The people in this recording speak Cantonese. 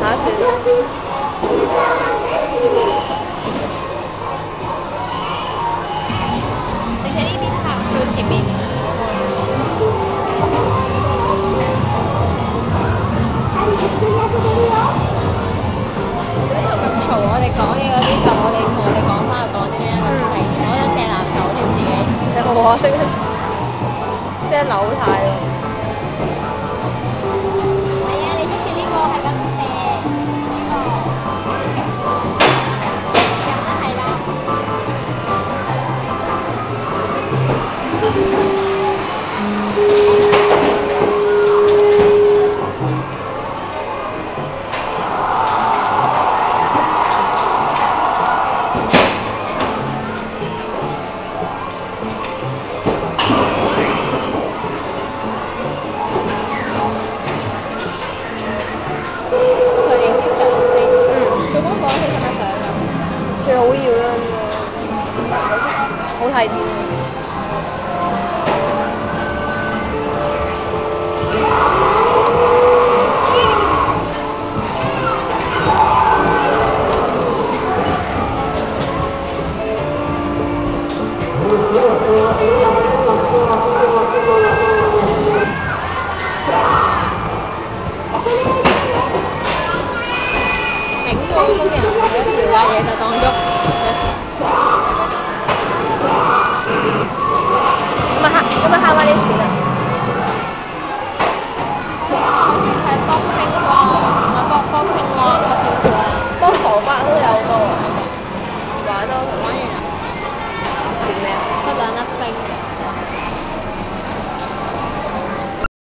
下一段。你喺呢邊拍佢前面嗰個。咁嘈，我哋講嘢嗰啲就我哋同我哋講翻就講啲咩啊？係攞咗射籃球添自己。我識即係扭軚喎。係啊，你識唔識呢個係咁射呢個？咁啊係啦。佢影啲相先。做功課先使乜相啊？最好要啦，好睇啲。整個風人一搖架嘢就當喐。咁啊，夏威